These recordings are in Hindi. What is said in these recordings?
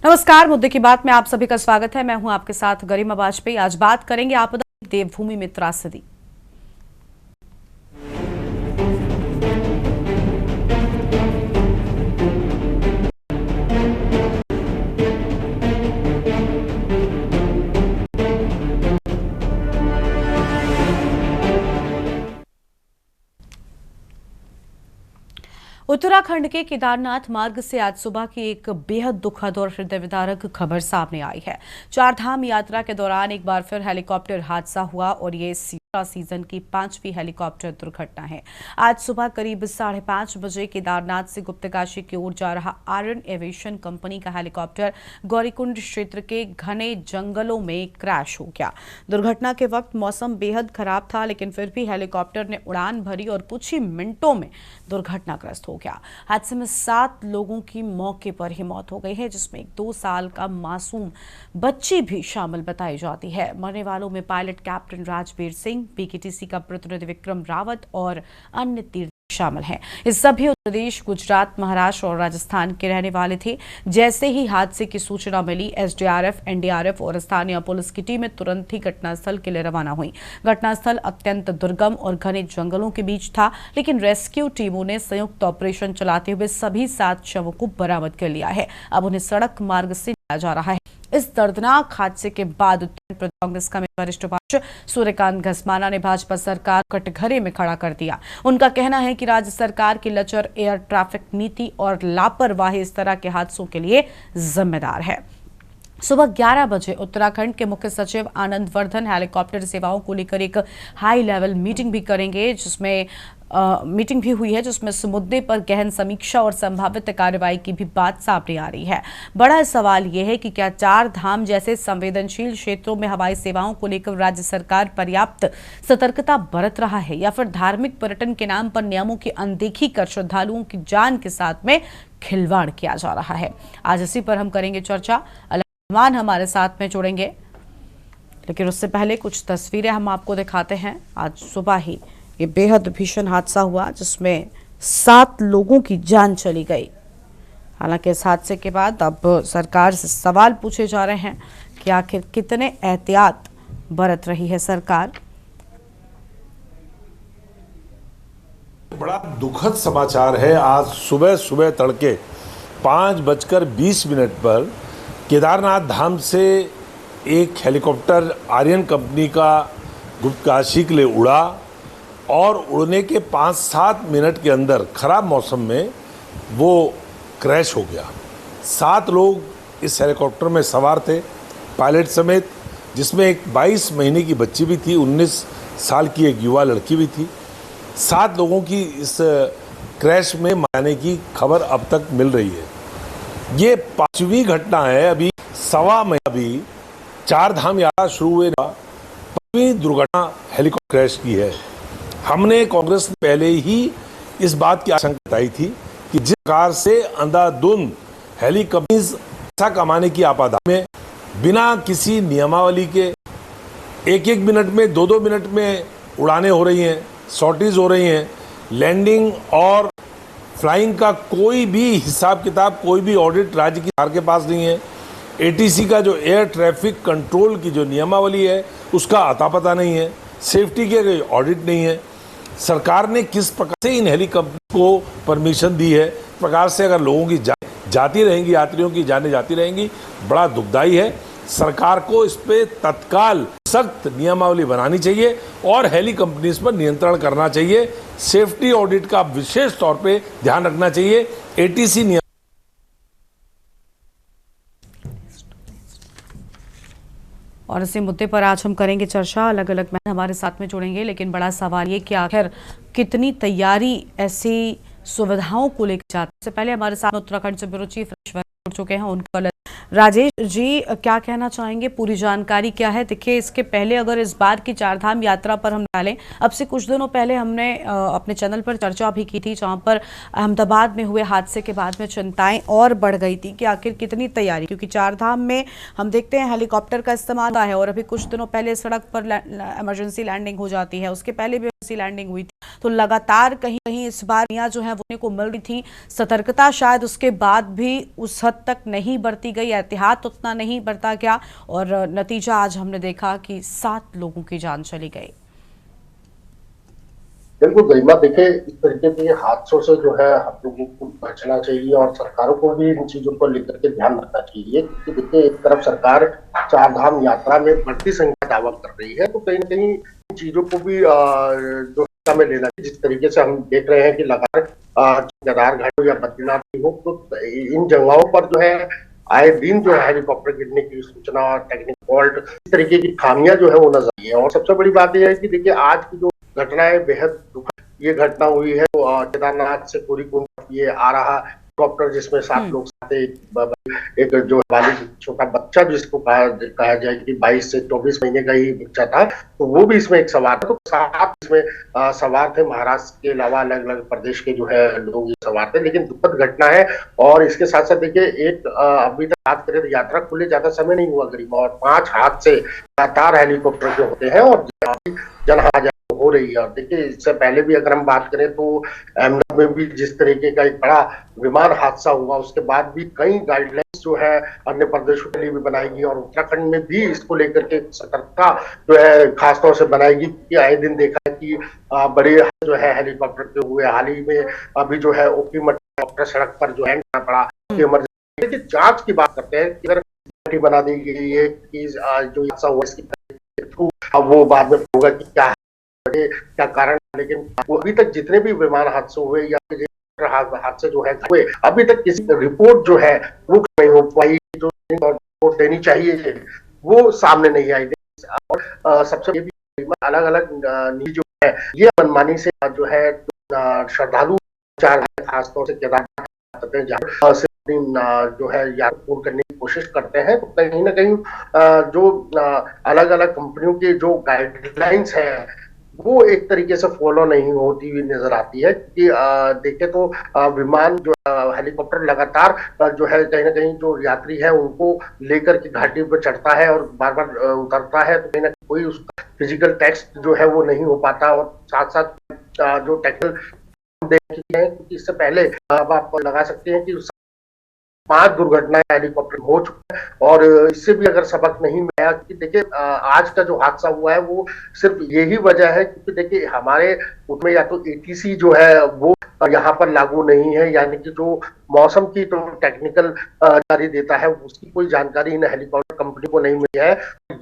नमस्कार, मुद्दे की बात में आप सभी का स्वागत है। मैं हूं आपके साथ गरिमा वाजपेयी। आज बात करेंगे आपदा देवभूमि में त्रासदी। उत्तराखंड के केदारनाथ मार्ग से आज सुबह की एक बेहद दुखद और हृदय विदारक खबर सामने आई है। चारधाम यात्रा के दौरान एक बार फिर हेलीकॉप्टर हादसा हुआ और ये सीजन की 5वीं हेलीकॉप्टर दुर्घटना है। आज सुबह करीब 5:30 बजे केदारनाथ से गुप्तकाशी की ओर जा रहा आर्यन एविएशन कंपनी का हेलीकॉप्टर गौरीकुंड क्षेत्र के घने जंगलों में क्रैश हो गया। दुर्घटना के वक्त मौसम बेहद खराब था, लेकिन फिर भी हेलीकॉप्टर ने उड़ान भरी और कुछ ही मिनटों में दुर्घटनाग्रस्त हो गया। हादसे में 7 लोगों की मौके पर ही मौत हो गई है, जिसमें एक 2 साल का मासूम बच्ची भी शामिल बताई जाती है। मरने वालों में पायलट कैप्टन राजवीर सिंह, पीकेटीसी का प्रतिनिधि विक्रम रावत और अन्य तीर्थ शामिल हैं। ये सभी उत्तर प्रदेश, गुजरात, महाराष्ट्र और राजस्थान के रहने वाले थे। जैसे ही हादसे की सूचना मिली, एसडीआरएफ, एनडीआरएफ और स्थानीय पुलिस की टीमें तुरंत ही घटनास्थल के लिए रवाना हुई। घटनास्थल अत्यंत दुर्गम और घने जंगलों के बीच था, लेकिन रेस्क्यू टीमों ने संयुक्त ऑपरेशन चलाते हुए सभी 7 शवों को बरामद कर लिया है। अब उन्हें सड़क मार्ग से लाया जा रहा है। इस दर्दनाक हादसे के बाद उत्तर प्रदेश कांग्रेस का वरिष्ठ उपाध्यक्ष सूर्यकांत धस्माना ने भाजपा सरकार को कटघरे में खड़ा कर दिया। उनका कहना है कि राज्य सरकार की लचर एयर ट्रैफिक नीति और लापरवाही इस तरह के हादसों के लिए जिम्मेदार है। सुबह 11 बजे उत्तराखंड के मुख्य सचिव आनंद वर्धन हेलीकॉप्टर सेवाओं को लेकर एक हाई लेवल मीटिंग भी करेंगे, जिसमें मीटिंग भी हुई है, जिसमें इस मुद्दे पर गहन समीक्षा और संभावित कार्रवाई की भी बात सामने आ रही है। बड़ा सवाल यह है कि क्या 4 धाम जैसे संवेदनशील क्षेत्रों में हवाई सेवाओं को लेकर राज्य सरकार पर्याप्त सतर्कता बरत रहा है, या फिर धार्मिक पर्यटन के नाम पर नियमों की अनदेखी कर श्रद्धालुओं की जान के साथ में खिलवाड़ किया जा रहा है। आज इसी पर हम करेंगे चर्चा। मेहमान हमारे साथ में जुड़ेंगे, लेकिन उससे पहले कुछ तस्वीरें हम आपको दिखाते हैं। आज सुबह ही ये बेहद भीषण हादसा हुआ, जिसमें 7 लोगों की जान चली गई। हालांकि इस हादसे के बाद अब सरकार से सवाल पूछे जा रहे हैं कि आखिर कितने एहतियात बरत रही है सरकार। बड़ा दुखद समाचार है। आज सुबह सुबह तड़के 5:20 पर केदारनाथ धाम से एक हेलीकॉप्टर आर्यन कंपनी का गुप्तकाशी के लिए उड़ा और उड़ने के 5-7 मिनट के अंदर खराब मौसम में वो क्रैश हो गया। 7 लोग इस हेलीकॉप्टर में सवार थे, पायलट समेत, जिसमें एक 22 महीने की बच्ची भी थी, 19 साल की एक युवा लड़की भी थी। 7 लोगों की इस क्रैश में मारने की खबर अब तक मिल रही है। ये 5वीं घटना है। अभी सवा महीना भी 4 धाम यात्रा शुरू हुए ना 5वीं दुर्घटना हेलीकॉप्टर क्रैश की है। हमने कांग्रेस ने पहले ही इस बात की आशंका बताई थी कि जिस प्रकार से अंधाधुंध हेली कंपनीज पैसा कमाने की आपाधापी में बिना किसी नियमावली के 1-1 मिनट में 2-2 मिनट में उड़ानें हो रही हैं, सॉर्टीज हो रही हैं, लैंडिंग और फ्लाइंग का कोई भी हिसाब किताब, कोई भी ऑडिट राज्य की सरकार के पास नहीं है। एटीसी का जो एयर ट्रैफिक कंट्रोल की जो नियमावली है उसका अता पता नहीं है। सेफ्टी के कोई ऑडिट नहीं है। सरकार ने किस प्रकार से इन हेली कंपनी को परमिशन दी है, प्रकार से अगर लोगों की जाती रहेंगी, यात्रियों की जाने जाती रहेंगी, बड़ा दुखदाई है। सरकार को इस पे तत्काल सख्त नियमावली बनानी चाहिए और हेली कंपनीज पर नियंत्रण करना चाहिए। सेफ्टी ऑडिट का विशेष तौर पे ध्यान रखना चाहिए। एटीसी नियम और इसी मुद्दे पर आज हम करेंगे चर्चा। अलग अलग मैन हमारे साथ में जुड़ेंगे, लेकिन बड़ा सवाल ये कि आखिर कितनी तैयारी ऐसी सुविधाओं को लेकर जाती है। इससे पहले हमारे साथ उत्तराखंड से ब्यूरो चीफ जुड़ चुके हैं, उनको राजेश जी क्या कहना चाहेंगे, पूरी जानकारी क्या है? देखिए, इसके पहले अगर इस बार की 4 धाम यात्रा पर हम डालें, अब से कुछ दिनों पहले हमने अपने चैनल पर चर्चा भी की थी, जहां पर अहमदाबाद में हुए हादसे के बाद में चिंताएं और बढ़ गई थी कि आखिर कितनी तैयारी, क्योंकि 4 धाम में हम देखते हैं हेलीकॉप्टर का इस्तेमाल होता है और अभी कुछ दिनों पहले सड़क पर इमरजेंसी लैंडिंग हो जाती है, उसके पहले भी लैंडिंग हुई थी। तो लगातार कहीं कहीं इस बार जो है वो को मिल रही थी। सतर्कता शायद उसके बाद भी उस हद तक नहीं बरती गई, एहतियात उतना नहीं बरता गया और नतीजा आज हमने देखा कि 7 लोगों की जान चली गई। बिल्कुल गरिमा, देखिए इस तरीके के हादसों से जो है हम लोगों को बचना चाहिए और सरकारों को भी इन चीजों को लेकर के ध्यान रखना चाहिए, क्योंकि देखिए एक तरफ सरकार चार धाम यात्रा में बढ़ती संख्या दावा कर रही है, तो कहीं ना कहीं इन चीजों को भी जो में लेना चाहिए। जिस तरीके से हम देख रहे हैं कि लगातार केदारघाट हो या बद्रीनाथ भी हो, तो इन जगहों पर जो है आए दिन जो है हेलीकॉप्टर गिरने की सूचना और टेक्निकल फॉल्ट, इस तरीके की खामियां जो है वो नजर आई है। और सबसे बड़ी बात यह है कि देखिए आज की जो घटना है बेहद दुखद ये घटना हुई है। तो केदारनाथ से कोरीकुंड ये आ रहा हेलीकॉप्टर जिसमें 7 लोग थे, एक जो बालिग छोटा बच्चा जिसको कहा जाए कि 22 से 24 महीने का ही बच्चा था, तो वो भी इसमें एक सवार था। तो 7 इसमें सवार थे, महाराष्ट्र के अलावा अलग अलग प्रदेश के जो है लोग सवार थे। लेकिन दुखद घटना है। और इसके साथ साथ देखिए एक अभी तक बात करें तो यात्रा खुले ज्यादा समय नहीं हुआ गरिमा, और 5 हादसे लगातार हेलीकॉप्टर के होते हैं और जनहानि हो रही है। और देखिए इससे पहले भी अगर हम बात करें तो अहमदाबाद में भी जिस तरीके का एक बड़ा विमान हादसा हुआ, उसके बाद भी कई गाइडलाइंस जो है अन्य प्रदेशों के लिए भी बनाएगी और उत्तराखंड में भी इसको लेकर के सतर्कता जो है खासतौर से बनाएगी, क्योंकि आए दिन देखा है कि बड़े जो है हेलीकॉप्टर के हुए। हाल ही में अभी जो है ओखीमठ हेलीकॉप्टर सड़क पर जो है पड़ा इमरजेंसी की जांच की बात करते हैं कि अगर बना दी गई है कि जो हादसा हुआ इसकी अब वो बाद में होगा कि क्या कारण, लेकिन वो अभी तक जितने भी विमान हादसे हुए या हादसे जो है हुए, अभी तक किसी रिपोर्ट जो है वो नहीं हो पाई, जो रिपोर्ट देनी चाहिए वो सामने नहीं आई। और सबसे ये भी अलग अलग नीति जो है ये मनमानी से जो है श्रद्धालु खासतौर से केदारनाथ जो है यात्रा पूर्ण करने की कोशिश करते हैं, तो कहीं ना कहीं जो अलग अलग कंपनियों के जो गाइडलाइंस है वो एक तरीके से फॉलो नहीं होती हुई नजर आती है। कि देखे तो विमान जो हेलीकॉप्टर लगातार जो है कहीं ना कहीं जो यात्री है उनको लेकर के घाटी पर चढ़ता है और बार बार उतरता है, तो कहीं ना कोई उसका फिजिकल टेस्ट जो है वो नहीं हो पाता। और साथ साथ जो टेक्निकल देखते हैं, क्योंकि इससे पहले अब आप लगा सकते हैं कि 5 दुर्घटनाएं हेलीकॉप्टर हो चुकी है। और इससे भी अगर सबक नहीं मिला कि देखिए आज का जो हादसा हुआ है वो सिर्फ यही वजह है क्योंकि देखिए हमारे उसमें या तो एटीसी जो है वो यहाँ पर लागू नहीं है, यानी कि जो मौसम की तो टेक्निकल जानकारी देता है उसकी कोई जानकारी इन हेलीकॉप्टर कंपनी को नहीं मिली है।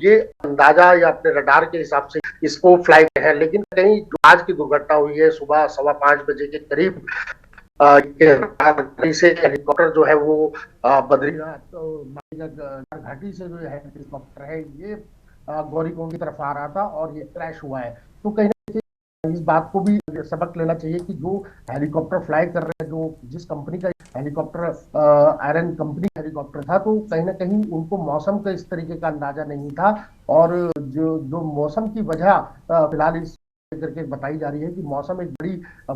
ये अंदाजा या अपने रडार के हिसाब से इसको फ्लाई है, लेकिन कहीं जो आज की दुर्घटना हुई है सुबह 5:15 बजे के करीब से हेलीकॉप्टर जो है वो बद्रीनाथ घाटी से जो है हेलीकॉप्टर है ये गौरीकुंड की तरफ आ रहा था और ये क्रैश हुआ है। तो कहीं ना कहीं इस बात को भी सबक लेना चाहिए कि जो हेलीकॉप्टर फ्लाई कर रहे हैं, जो जिस कंपनी का हेलीकॉप्टर आयरन कंपनी हेलीकॉप्टर था, तो कहीं ना कहीं उनको मौसम का इस तरीके का अंदाजा नहीं था। और जो मौसम की वजह फिलहाल इस करके बताई जा रही है कि मौसम एक बड़ी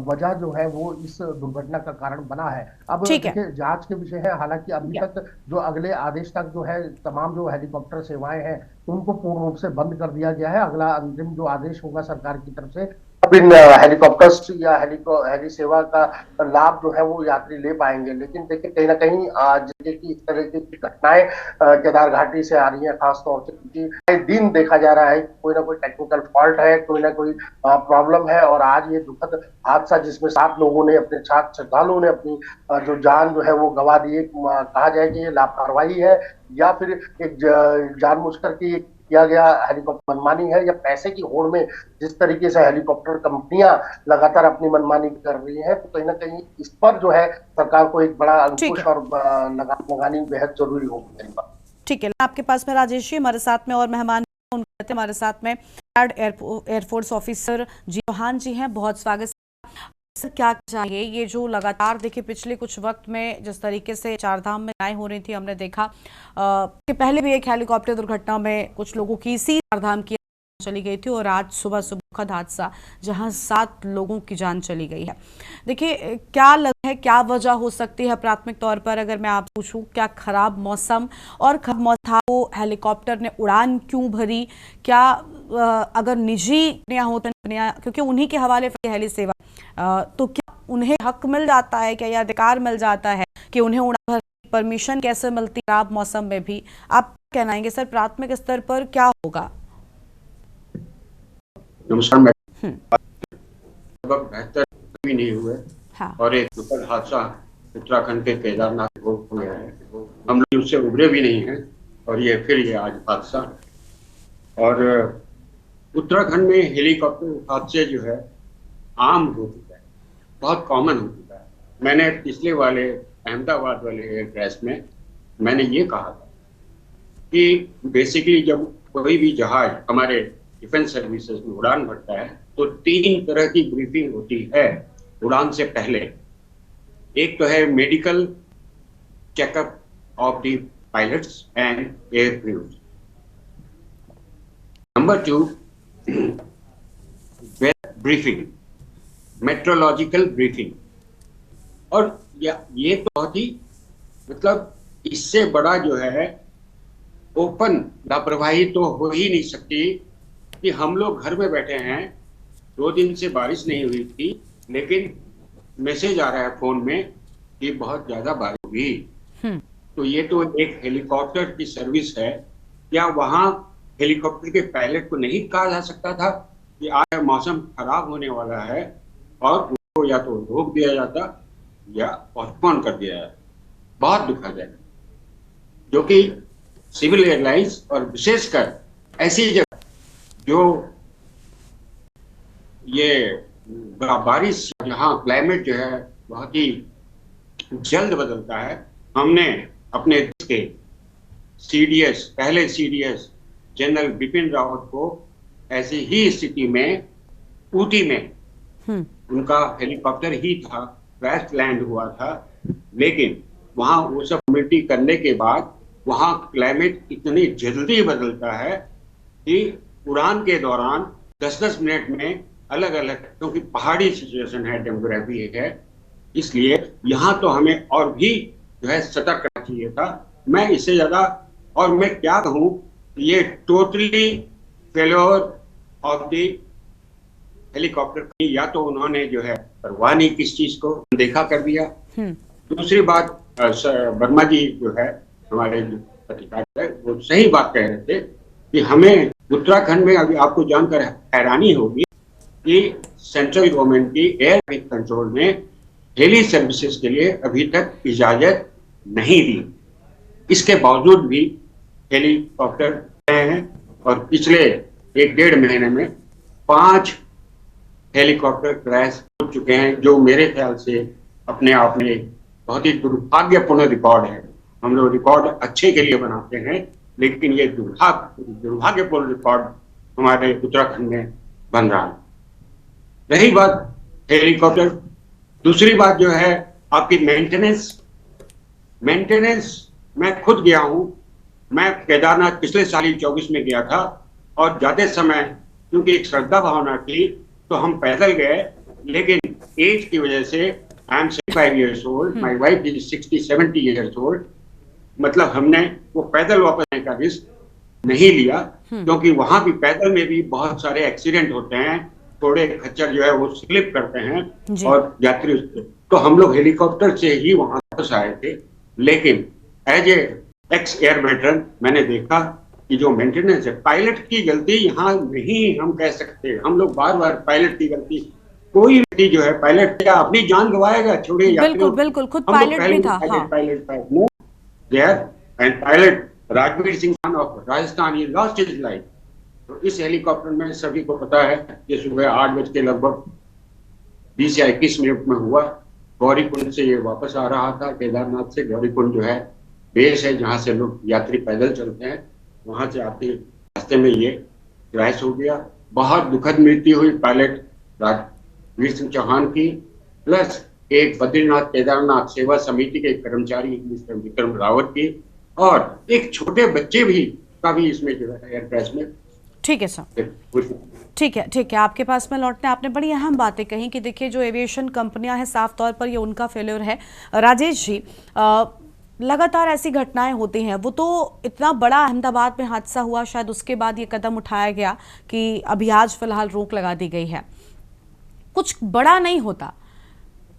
वजह जो है वो इस दुर्घटना का कारण बना है। अब देखिए जांच के विषय है, हालांकि अभी तक जो अगले आदेश तक जो है तमाम जो हेलीकॉप्टर सेवाएं हैं उनको पूर्ण रूप से बंद कर दिया गया है। अगला अंतिम जो आदेश होगा सरकार की तरफ से अब इन हेलीकॉप्टर्स या हेली सेवा का लाभ जो है वो यात्री ले पाएंगे। लेकिन देखिए कहीं ना कहीं जिसके की इस तरह की घटनाएं केदार घाटी से आ रही है, खासतौर से क्योंकि दिन देखा जा रहा है कोई ना कोई टेक्निकल फॉल्ट है, कोई ना कोई प्रॉब्लम है। और आज ये दुखद हादसा जिसमें 7 लोगों ने अपने श्रद्धालुओं ने अपनी जो जान जो है वो गंवा दी, कहा जाए कि ये लापरवाही है या फिर एक जानबूझकर की किया गया हेलीकॉप्टर मनमानी है, या पैसे की होड़ में जिस तरीके से हेलीकॉप्टर कंपनियां लगातार अपनी मनमानी कर रही हैं, तो कहीं ना कहीं इस पर जो है सरकार को एक बड़ा अंकुश और लगानी बेहद जरूरी होगी। ठीक है, आपके पास में राजेश जी हमारे साथ में और मेहमान हमारे साथ में एयरफोर्स ऑफिसर जी चौहान जी हैं, बहुत स्वागत। सर क्या चाहिए ये जो लगातार देखिए पिछले कुछ वक्त में जिस तरीके से चारधाम में घटनाएं हो रही थी, हमने देखा कि पहले भी एक हेलीकॉप्टर दुर्घटना में कुछ लोगों की इसी चारधाम की चली गई थी और आज सुबह दुखद हादसा जहां 7 लोगों की जान चली गई है। देखिए क्या लगता है क्या वजह हो सकती है प्राथमिक तौर पर, अगर मैं आप पूछूं क्या खराब मौसम और खराब मौसम था वो हेलीकॉप्टर ने उड़ान क्यों भरी? क्या अगर निजी होते क्योंकि उन्हीं के हवाले हेली सेवा तो क्या उन्हें हक मिल जाता है क्या या अधिकार मिल जाता है कि उन्हें उड़ान भरने परमिशन कैसे मिलती है खराब मौसम में भी? आप क्या कहनाएंगे सर, प्राथमिक स्तर पर क्या होगा? नमस्कार मैडम। लगभग बेहतर भी नहीं हुए। हाँ। और एक दुखद हादसा उत्तराखंड के केदारनाथ को हो गया है। हम लोग उससे उभरे भी नहीं हैं और ये आज हादसा। और उत्तराखंड में हेलीकॉप्टर हादसे जो है आम हो चुका है, बहुत कॉमन हो चुका है। मैंने पिछले वाले अहमदाबाद वाले एयर क्रैश में मैंने ये कहा था कि बेसिकली जब कोई भी जहाज हमारे डिफेंस सर्विसेज में उड़ान भरता है तो 3 तरह की ब्रीफिंग होती है उड़ान से पहले। एक तो है medical checkup of the pilots and air crews. Number 2 briefing, meteorological briefing. और ये तो बहुत ही मतलब इससे बड़ा जो है ओपन लापरवाही तो हो ही नहीं सकती कि हम लोग घर में बैठे हैं, 2 दिन से बारिश नहीं हुई थी, लेकिन मैसेज आ रहा है फोन में कि बहुत ज्यादा बारिश होगी। तो ये तो एक हेलीकॉप्टर की सर्विस है। क्या वहां हेलीकॉप्टर के पायलट को नहीं कहा जा सकता था कि आज मौसम खराब होने वाला है और उसको या तो रोक दिया जाता या पोस्टपोन कर दिया जाता? बहुत दुखद है, जो कि सिविल एयरलाइंस और विशेषकर ऐसी जगह जो ये बारिश, जहाँ क्लाइमेट जो है बहुत ही जल्द बदलता है। हमने अपने देश के सीडीएस, पहले सीडीएस जनरल बिपिन रावत को ऐसी ही स्थिति में ऊटी में उनका हेलीकॉप्टर ही था, क्रैश लैंड हुआ था, लेकिन वहां वो सब कम्युनिटी करने के बाद वहां क्लाइमेट इतनी जल्दी बदलता है कि उड़ान के दौरान 10-10 मिनट में अलग अलग, क्योंकि पहाड़ी सिचुएशन है, डेमोग्राफी है, इसलिए यहाँ तो हमें और भी जो है सतर्क रहना चाहिए था। मैं इससे ज्यादा और मैं क्या कहूँ, ये totally failure of the helicopter. या तो उन्होंने जो है परवाह नहीं किस चीज को, देखा कर दिया। दूसरी बात, वर्मा जी जो है हमारे पत्रकार है, वो सही बात कह रहे थे कि हमें उत्तराखंड में अभी आपको जानकर हैरानी होगी कि सेंट्रल गवर्नमेंट की एयर ट्रैफिक कंट्रोल ने हेली सर्विसेज के लिए अभी तक इजाजत नहीं दी। इसके बावजूद भी हेलीकॉप्टर हैं और पिछले 1-1.5 महीने में 5 हेलीकॉप्टर क्रैश हो चुके हैं, जो मेरे ख्याल से अपने आप में बहुत ही दुर्भाग्यपूर्ण रिकॉर्ड है। हम लोग रिकॉर्ड अच्छे के लिए बनाते हैं, लेकिन ये दुर्भाग्यपूर्ण रिकॉर्ड हमारे उत्तराखंड में बन रहा है। रही बात हेलीकॉप्टर, दूसरी बात जो है आपकी मेंटेनेंस मैं खुद गया हूं। मैं केदारनाथ पिछले साल ही 24 में गया था और जाते समय क्योंकि एक श्रद्धा भावना थी तो हम पैदल गए, लेकिन एज की वजह से I am 75 years old, my wife is 60-70 years old, मतलब हमने वो पैदल वापस आने का रिस्क नहीं लिया, क्योंकि वहां भी पैदल में भी बहुत सारे एक्सीडेंट होते हैं, थोड़े खच्चर जो है वो स्लिप करते हैं और यात्री, तो हम लोग हेलीकॉप्टर से ही वहां वापस आए थे। लेकिन as a ex air veteran मैंने देखा कि जो मेंटेनेंस है, पायलट की गलती यहाँ नहीं हम कह सकते। हम लोग बार पायलट की गलती, कोई व्यक्ति जो है पायलट क्या अपनी जान गंवाएगा, छोड़िए बिल्कुल खुद पायलट भी था। Pilot Rajveer Singh of Rajasthan, he lost his life. तो इस हेलीकॉप्टर में सभी को पता है कि सुबह 8 बज के लगभग 20 या 21 मिनट में हुआ। गौरीकुंड से ये वापस आ रहा था, केदारनाथ से। गौरीकुंड जो है बेस है जहाँ से लोग यात्री पैदल चलते हैं, वहां से आते रास्ते में ये क्रैश हो गया। बहुत दुखद मृत्यु हुई पायलट राजवीर सिंह चौहान की, प्लस एक बद्रीनाथ केदारनाथ सेवा समिति के कर्मचारी मिस्टर विक्रम रावत की, और एक छोटे बच्चे भी का भी इसमें जो है एयर क्रैश में। ठीक है सर, ठीक है, आपके पास में लौटने आपने बड़ी अहम बातें कही कि देखिए जो एविएशन कंपनियां हैं साफ तौर पर ये उनका फेल्योर है। राजेश जी, लगातार ऐसी घटनाएं होती हैं, वो तो इतना बड़ा अहमदाबाद में हादसा हुआ, शायद उसके बाद ये कदम उठाया गया कि अभी आज फिलहाल रोक लगा दी गई है, कुछ बड़ा नहीं होता।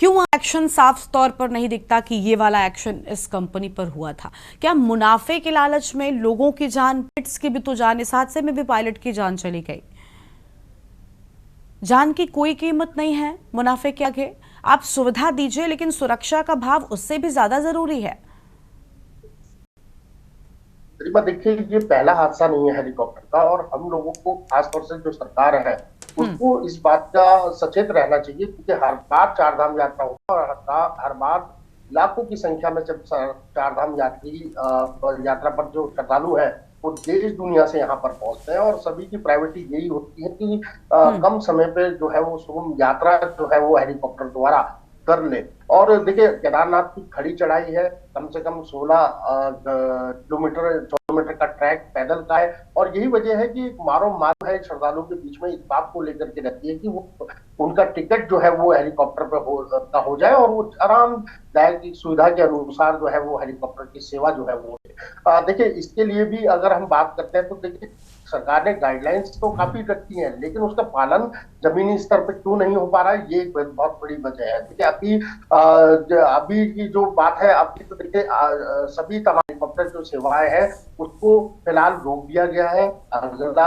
क्यों एक्शन साफ तौर पर नहीं दिखता कि ये वाला एक्शन इस कंपनी पर हुआ था? क्या मुनाफे के लालच में लोगों की जान, पेट्स की भी तो जान, इस हादसे में भी पायलट की जान चली गई। जान की कोई कीमत नहीं है मुनाफे के आगे। आप सुविधा दीजिए, लेकिन सुरक्षा का भाव उससे भी ज्यादा जरूरी है। देखिए, ये पहला हादसा नहीं है हेलीकॉप्टर का, और हम लोगों को खासतौर से जो सरकार है उसको इस बात का सचेत रहना चाहिए, क्योंकि हर बार चार धाम यात्रा होता है और हर बार लाखों की संख्या में जब चार धाम यात्री यात्रा पर जो श्रद्धालु है वो देश दुनिया से यहाँ पर पहुंचते हैं, और सभी की प्रायोरिटी यही होती है कि कम समय पे जो है वो सुगम यात्रा जो है वो हेलीकॉप्टर द्वारा कर ले। और देखिए, केदारनाथ की खड़ी चढ़ाई है, कम से कम 16 किलोमीटर 14 मीटर का ट्रैक पैदल का है, और यही वजह है कि मारो मारो है श्रद्धालुओं के बीच में इस बात को लेकर के रहती है कि वो उनका टिकट जो है वो हेलीकॉप्टर पे हो जाए, और वो आरामदायक सुविधा के अनुसार जो है वो हेलीकॉप्टर की सेवा जो है वो देखिए, इसके लिए भी अगर हम बात करते हैं तो देखिए, सरकार ने गाइडलाइंस तो काफी रखी है, लेकिन उसका पालन जमीनी स्तर पर क्यों नहीं हो पा रहा है, ये एक बहुत बड़ी वजह है। देखिए, अभी की जो बात है, अभी तो देखिए सभी तमाम हेलीकॉप्टर जो सेवाएं हैं उसको फिलहाल रोक दिया गया है। अगला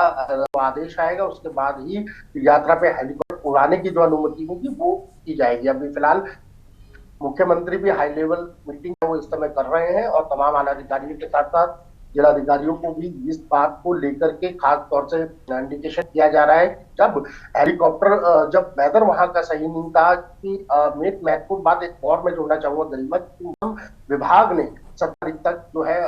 आदेश आएगा उसके बाद ही यात्रा पे हेलीकॉप्टर उड़ाने की जो अनुमति होगी वो की जाएगी। अभी फिलहाल मुख्यमंत्री भी हाई लेवल मीटिंग वो इस समय कर रहे हैं, और तमाम आला अधिकारियों के साथ साथ जिलाधिकारियों को भी इस बात को लेकर के खास तौर से इंडिकेशन किया जा रहा है कि जब हेलीकॉप्टर जब वेदर वहां का सही नहीं था कि महत्वपूर्ण बात एक और मैं जोड़ना चाहूंगा गरिमा, विभाग ने 7 तारीख तक जो है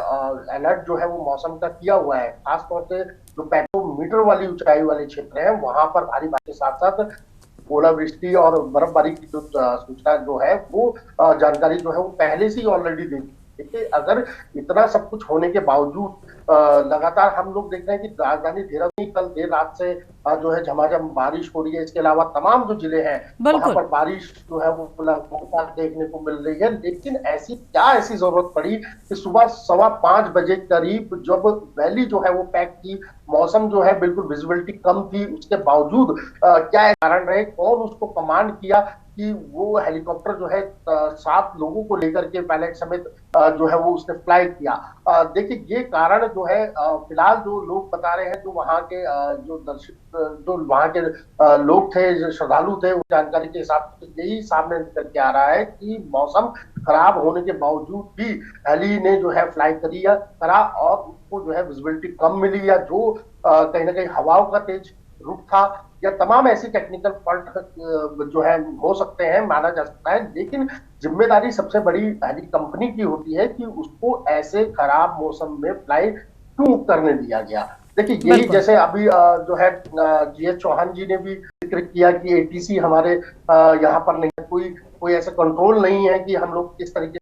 अलर्ट जो है वो मौसम का किया हुआ है। खास तौर से जो 500 मीटर वाली ऊंचाई वाले क्षेत्र है वहां पर भारी बारिश के साथ साथ ओलावृष्टि और बर्फबारी की जो सूचना जो है वो जानकारी जो है वो पहले से ही ऑलरेडी दी। देखिए, अगर इतना सब कुछ होने के बावजूद लगातार हम लोग देख रहे हैं कि राजधानी देहरादून में कल देर रात से जो है झमाझम बारिश हो रही है। इसके अलावा तमाम जो जिले हैं वहां पर बारिश जो है वो लगातार देखने को मिल रही है, लेकिन ऐसी जरूरत पड़ी कि सुबह 5:15 बजे करीब जब वैली जो है वो पैक थी, मौसम जो है बिल्कुल विजिबिलिटी कम थी, उसके बावजूद क्या कारण रहे, कौन उसको कमांड किया कि वो हेलीकॉप्टर जो है 7 लोगों को लेकर के पायलट समेत जो है वो उसने फ्लाई किया। देखिए, ये कारण जो है फिलहाल जो लोग बता रहे हैं, जो वहां के जो वहां के लोग थे, जो श्रद्धालु थे, उस जानकारी के हिसाब से यही सामने निकल के आ रहा है कि मौसम खराब होने के बावजूद भी हेली ने जो है फ्लाई करा, और उसको जो है विजिबिलिटी कम मिली, या जो कहीं ना कहीं हवाओं का तेज रुख था, या तमाम ऐसी टेक्निकल फॉल्ट जो है हो सकते हैं, माना जा सकता है। लेकिन जिम्मेदारी सबसे बड़ी हेली कंपनी की होती है कि उसको ऐसे खराब मौसम में फ्लाई क्यों करने दिया गया। देखिए, यही जैसे अभी जो है जीएच चौहान जी ने भी जिक्र किया कि एटीसी हमारे यहाँ पर नहीं है, कोई ऐसा कंट्रोल नहीं है कि हम लोग किस तरीके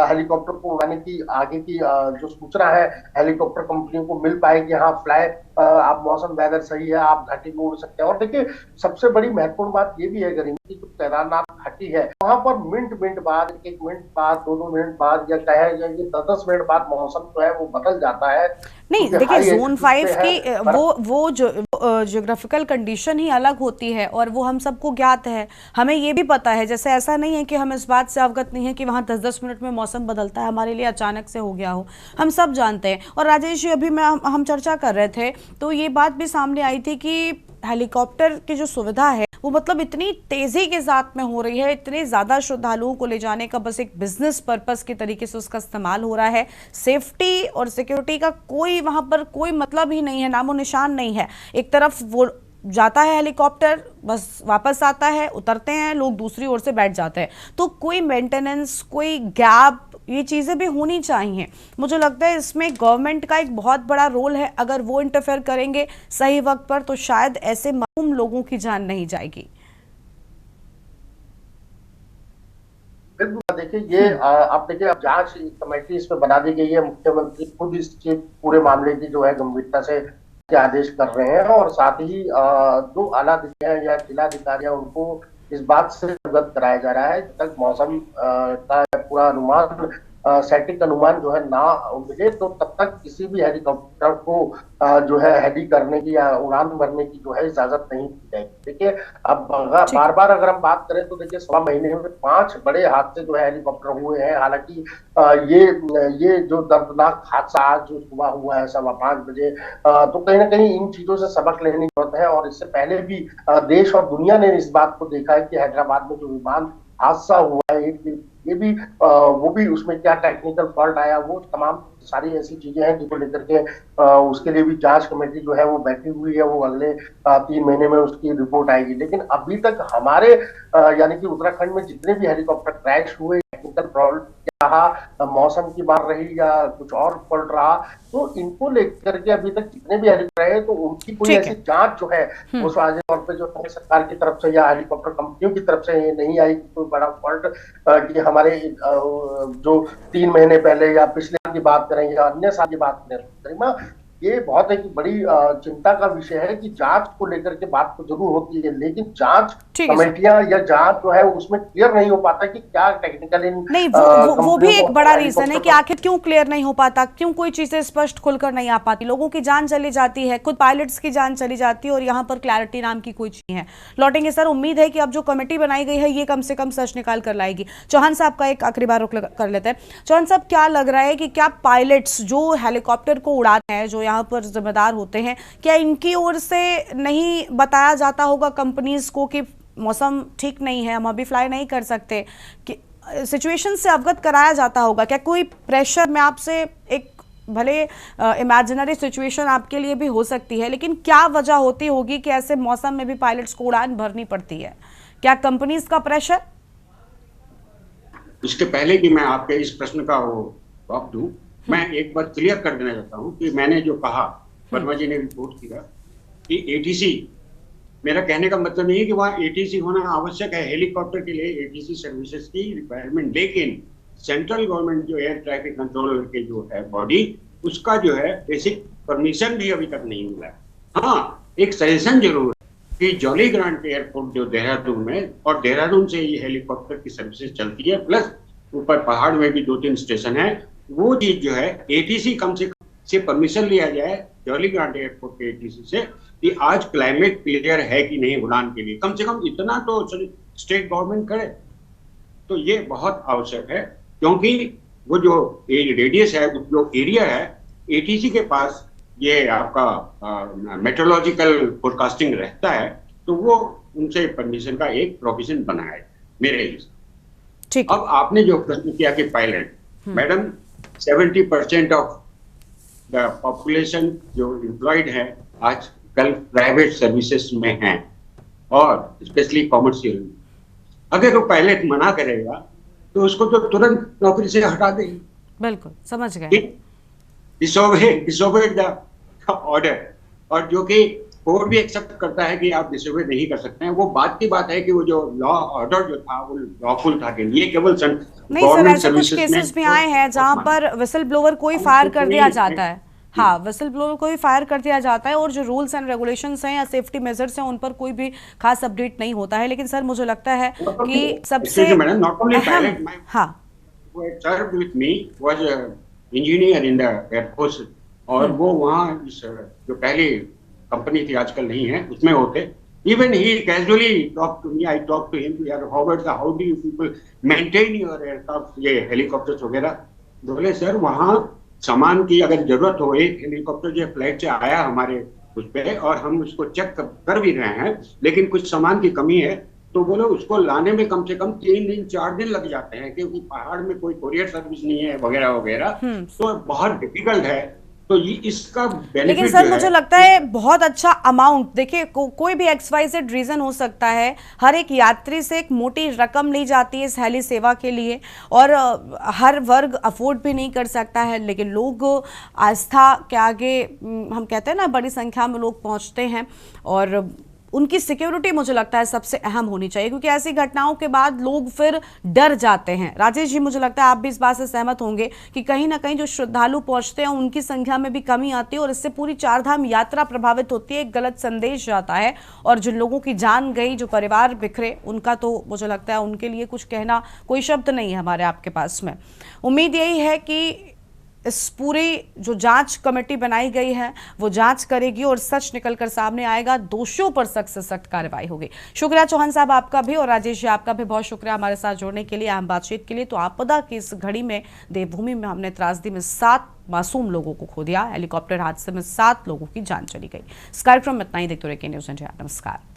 हेलीकॉप्टर को उड़ाने की आगे की जो सूचना है हेलीकॉप्टर कंपनियों को मिल पाए कि हाँ फ्लाई आप मौसम वेदर सही है, आप घाटी में उड़ सकते हैं। और देखिए, सबसे बड़ी महत्वपूर्ण बात ये भी है गरिमा की जो केदारनाथ घाटी है वहां पर मिनट बाद, 1 मिनट बाद, 2 मिनट बाद, या कहे 10 मिनट बाद मौसम जो है वो बदल जाता है। नहीं, देखिए, जोन 5 की वो ज्योग्राफिकल कंडीशन ही अलग होती है, और वो हम सबको ज्ञात है, हमें ये भी पता है। जैसे ऐसा नहीं है कि हम इस बात से अवगत नहीं है कि वहाँ 10-10 मिनट में मौसम बदलता है, हमारे लिए अचानक से हो गया हो, हम सब जानते हैं। और राजेश जी, अभी हम चर्चा कर रहे थे तो ये बात भी सामने आई थी कि हेलीकॉप्टर की जो सुविधा है वो मतलब इतनी तेजी के साथ में हो रही है, इतने ज्यादा श्रद्धालुओं को ले जाने का बस एक बिजनेस पर्पस के तरीके से उसका इस्तेमाल हो रहा है। सेफ्टी और सिक्योरिटी का कोई वहां पर कोई मतलब ही नहीं है, नामो निशान नहीं है। एक तरफ वो जाता है हेलीकॉप्टर, बस वापस आता है, उतरते हैं लोग, दूसरी ओर से बैठ जाते हैं। तो कोई मेंटेनेंस, कोई गैप, ये चीज़ें भी होनी चाहिए। मुझे लगता है इसमें गवर्नमेंट का एक बहुत बड़ा रोल है। अगर वो इंटरफेयर करेंगे सही वक्त पर तो शायद ऐसे मासूम लोगों की जान नहीं जाएगी। बिल्कुल, देखिए, ये आप देखिए, अब जांच कमेटी इसमें बना दी गई है, मुख्यमंत्री खुद इस पूरे मामले की जो है गंभीरता से के आदेश कर रहे हैं, और साथ ही जो आला अधिकारी या जिलाधिकारी उनको इस बात से अवगत कराया जा रहा है जब तक मौसम का पूरा अनुमान सटीक अनुमान जो है ना मिले, तो तब तक किसी भी हेलीकॉप्टर को जो है हेली करने की या उड़ान भरने की जो है इजाजत नहीं दी जाएगी। देखिए, अब बार बार अगर हम बात करें तो देखिए 16 महीने में 5 बड़े हादसे जो है हेलीकॉप्टर हुए हैं। हालांकि ये जो दर्दनाक हादसा आज जो सुबह हुआ है 5:15 बजे, तो कहीं ना कहीं इन चीजों से सबक लेने की जरूरत है। और इससे पहले भी देश और दुनिया ने इस बात को देखा है कि हैदराबाद में जो विमान हादसा हुआ है, ये भी वो भी उसमें क्या टेक्निकल फॉल्ट आया, वो तमाम सारी ऐसी चीजें हैं जिनको लेकर के उसके लिए भी जांच कमेटी जो है वो बैठी हुई है। वो अगले 3 महीने में उसकी रिपोर्ट आएगी। लेकिन अभी तक हमारे यानी कि उत्तराखंड में जितने भी हेलीकॉप्टर क्रैश हुए, टेक्निकल प्रॉब्लम रहा, मौसम की बात रही या कुछ और फॉल्ट रहा, तो इनको लेकर के अभी तक जितने भी हेलीकॉप्टर रहे, तो उनकी कोई ऐसी जांच जो है वो साझे तौर पे जो है सरकार की तरफ से या हेलीकॉप्टर कंपनियों की तरफ से ये नहीं आई कि कोई बड़ा फॉल्ट कि हमारे जो 3 महीने पहले या पिछले साल की बात करें या अन्य साल की बात करें, ये बहुत एक बड़ी चिंता का विषय है कि जांच को लेकर के बात तो जरूर होती है, लेकिन जांच कमेटियां या जांच जो है उसमें क्लियर नहीं हो पाता कि क्या टेक्निकली नहीं, वो भी एक बड़ा रीजन है कि आखिर क्यों क्लियर नहीं हो पाता, क्यों कोई चीजें स्पष्ट खुलकर नहीं आ पाती। लोगों की जान चली जाती है, खुद पायलट्स की जान चली जाती है, और यहाँ पर क्लैरिटी नाम की कोई चीज नहीं है। लौटेंगे सर, उम्मीद है कि अब जो कमेटी बनाई गई है ये कम से कम सच निकाल कर लाएगी। चौहान साहब का एक आखिरी बार रुख कर लेते हैं। चौहान साहब, क्या लग रहा है कि क्या पायलट्स जो हेलीकॉप्टर को उड़ाते हैं, जो यहाँ पर जिम्मेदार होते हैं, क्या इनकी ओर से नहीं बताया जाता होगा कंपनीज को कि मौसम ठीक नहीं है, हम अभी फ्लाई नहीं कर सकते, कि सिचुएशन से अवगत कराया जाता होगा? क्या कोई प्रेशर, मैं आपसे एक भले इमेजिनरी सिचुएशन आपके लिए भी हो सकती है, लेकिन क्या वजह होती होगी कि ऐसे मौसम में भी पायलट्स को उड़ान भरनी पड़ती है? क्या कंपनीज का प्रेशर? इसके पहले कि मैं आपके इस प्रश्न का वो जवाब दूं, मैं एक बार क्लियर कर देना चाहता हूं कि मैंने जो कहा, वर्मा जी ने रिपोर्ट किया कि एटीसी, मेरा कहने का मतलब नहीं है कि वहाँ एटीसी होना आवश्यक है। हेलीकॉप्टर के लिए एटीसी सर्विसेज की रिक्वायरमेंट, लेकिन सेंट्रल गवर्नमेंट जो एयर ट्रैफिक कंट्रोलर के जो है बॉडी, उसका जो है बेसिक परमिशन भी अभी तक नहीं मिला है। हाँ, एक सजेशन जरूर है कि जॉली ग्रांट एयरपोर्ट जो देहरादून में, और देहरादून से ये हेलीकॉप्टर की सर्विसेज चलती है, प्लस ऊपर पहाड़ में भी 2-3 स्टेशन है, वो चीज जो है एटीसी कम से परमिशन लिया जाए जॉली ग्रांट एयरपोर्ट के एटीसी से कि आज क्लाइमेट क्लियर है कि नहीं उड़ान के लिए। कम से कम इतना तो स्टेट गवर्नमेंट करे, तो ये बहुत आवश्यक है। क्योंकि वो जो रेडियस है, जो एरिया है, एटीसी के पास ये आपका मेट्रोलॉजिकल फोरकास्टिंग रहता है, तो वो उनसे परमिशन का एक प्रोविजन बना है मेरे हिसाब। अब आपने जो प्रश्न किया कि pilot, madam 70% of the population जो एम्प्लॉयड है आज कल प्राइवेट सर्विसेज में हैं, और स्पेशली कॉमर्शियल। अगर वो पायलट मना करेगा तो उसको तो तुरंत नौकरी से हटा देंगे। बिल्कुल, समझ गए। डिसोबे द ऑर्डर, और जो कि कोर्ट भी एक्सेप्ट करता है कि आप डिसोबे नहीं कर सकते हैं। वो बात की बात है कि वो जो लॉ ऑर्डर जो था वो लॉफुल था कि ये केवल नहीं सर, ऐसे कुछ केसेस भी आए हैं जहां पर विसल ब्लोअर को ही फायर कर दिया जाता है। हाँ, विसल ब्लोअर को ही फायर कर दिया जाता है, और जो रूल्स एंड रेगुलेशंस हैं या सेफ्टी मेजर्स हैं उन पर कोई भी खास अपडेट नहीं होता है। लेकिन सर, मुझे लगता है कि सबसे अहम, हाँ, served with me was a engineer in the Air Force, और वो वहाँ जो पहली कंपनी थी, आजकल नहीं है, उसमें होते। Even he casually talked to me. I talked to him. How do you people maintain your aircraft, ये हेलीकॉप्टर्स वगैरह? बोले सर, वहाँ सामान की अगर जरूरत हो, एक हेलीकॉप्टर जो फ्लाइट से आया हमारे उस पे, और हम उसको चेक कर भी रहे हैं, लेकिन कुछ सामान की कमी है, तो बोले उसको लाने में कम से कम 3 दिन 4 दिन लग जाते हैं, क्योंकि पहाड़ में कोई कोरियर सर्विस नहीं है वगैरह वगैरह, तो बहुत डिफिकल्ट है। तो ये इसका बेनिफिट, लेकिन सर मुझे लगता है बहुत अच्छा अमाउंट, देखिए कोई भी XYZ रीजन हो सकता है, हर एक यात्री से एक मोटी रकम ली जाती है इस हेली सेवा के लिए, और हर वर्ग अफोर्ड भी नहीं कर सकता है। लेकिन लोग आस्था के आगे, हम कहते हैं ना, बड़ी संख्या में लोग पहुंचते हैं, और उनकी सिक्योरिटी मुझे लगता है सबसे अहम होनी चाहिए, क्योंकि ऐसी घटनाओं के बाद लोग फिर डर जाते हैं। राजेश जी, मुझे लगता है आप भी इस बात से सहमत होंगे कि कहीं ना कहीं जो श्रद्धालु पहुंचते हैं उनकी संख्या में भी कमी आती है और इससे पूरी चारधाम यात्रा प्रभावित होती है, एक गलत संदेश जाता है और जिन लोगों की जान गई, जो परिवार बिखरे, उनका तो मुझे लगता है उनके लिए कुछ कहना कोई शब्द नहीं है हमारे आपके पास में। उम्मीद यही है कि इस पूरी जो जांच कमेटी बनाई गई है वो जांच करेगी और सच निकलकर सामने आएगा, दोषियों पर सख्त से सख्त कार्रवाई होगी। शुक्रिया चौहान साहब आपका भी, और राजेश जी आपका भी बहुत शुक्रिया हमारे साथ जुड़ने के लिए, अहम बातचीत के लिए। तो आपदा की इस घड़ी में देवभूमि में हमने त्रासदी में 7 मासूम लोगों को खो दिया, हेलीकॉप्टर हादसे में 7 लोगों की जान चली गई। इस कार्यक्रम में इतना ही। देखते रहिए न्यूज़ इंडिया। नमस्कार।